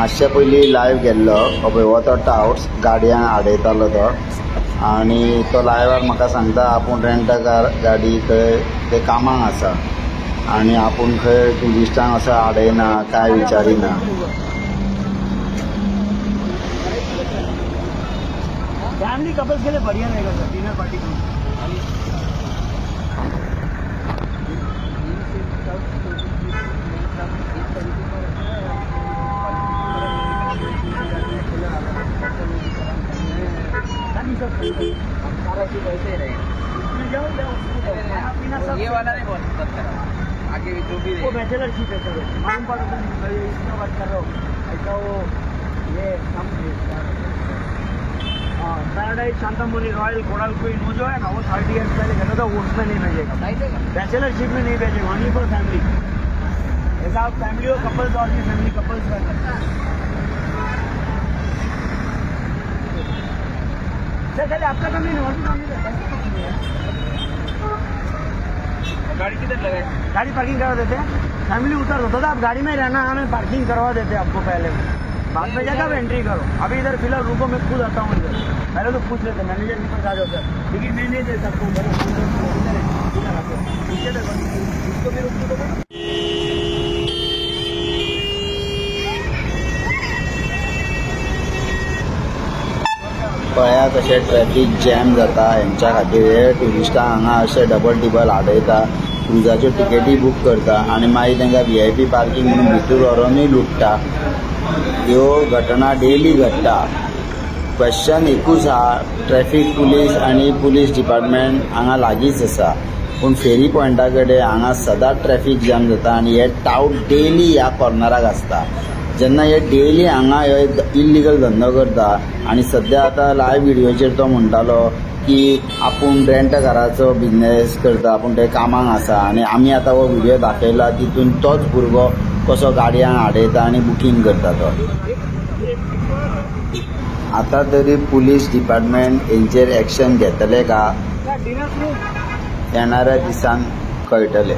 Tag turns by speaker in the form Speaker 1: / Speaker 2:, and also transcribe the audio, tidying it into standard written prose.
Speaker 1: मातशे पयलीं लायव्ह गेल्लो हो पळय हो तो टाउट्स गाडयांक आडयतालो तो आनी तो लायव्हार म्हाका सांगता आपूण रेंट कार गाडी खंय ते कामाक आसा आनी आपूण खंय ट्युरिस्टांक असो आडयना काय विचारिना।
Speaker 2: फैमिली कपल्स के लिए बढ़िया रहेगा सर, डिनर पार्टी को।
Speaker 3: ये वाला नहीं बहुत आगे जो भी
Speaker 2: वो बैचलरशिप है सर, मालूम पड़ा तो इसमें बात कर रहा हूँ ऐसा वो ये पैराडाइज शांतामौली रॉयल कोडाल क्वीन वो जो है ना वो 30 ईयर्स पहले कहता था वो उसमें नहीं भेजेगा, बैचलरशिप में नहीं भेजेगा, वहीं पर फैमिली ऐसा आप फैमिली और कपल्स और भी फैमिली कपल्स का सर खाली आपका काम नहीं है।
Speaker 3: गाड़ी किधर लगाए?
Speaker 2: गाड़ी पार्किंग करवा देते हैं, फैमिली उतर होता था आप गाड़ी में रहना, हमें पार्किंग करवा देते आपको पहले, बाद में जाकर एंट्री करो। अभी इधर फिलहाल रुको, मैं खुद आता हूँ इधर, पहले तो पूछ लेते मैनेजर के पास आ जाओ सर, लेकिन मैं नहीं दे सकता हूँ
Speaker 1: पळया कशें ट्रॅफिक जॅम जाता हेंच्या खातीर। हे ट्युरिस्टांक हांगा अशें डबल टिबल आडयता, क्रुजाच्यो टिकेटी बूक करता आनी मागीर तांकां VIP पार्किंग म्हणून भितर व्हरूनूय लुटता। ह्यो घटना डेली घडटा। क्वेश्चन एकूच आहा, ट्रॅफिक पुलीस आनी पुलीस डिपार्टमेंट हांगा लागींच आसा, पूण फेरी पॉयंटा कडेन हांगा सदांच ट्रॅफिक जॅम जाता आनी हे टाउट डेली ह्या कॉर्नराक आसता। जेन्ना हे डेली हांगा हे इल्लीगल धंदो करता आनी सद्या आतां लायव्ह व्हिडिओचेर तो म्हणटालो की आपूण रेंट काराचो बिझनेस करता, आपूण ते कामाक आसा आनी आमी आतां हो व्हिडिओ दाखयला तितून तोच भुरगो कसो गाडयांक आडयता आनी बुकींग करता तो। आतां तरी पुलीस डिपार्टमेंट हेंचेर एक्शन घेतले का येणाऱ्या दिसान कळटले।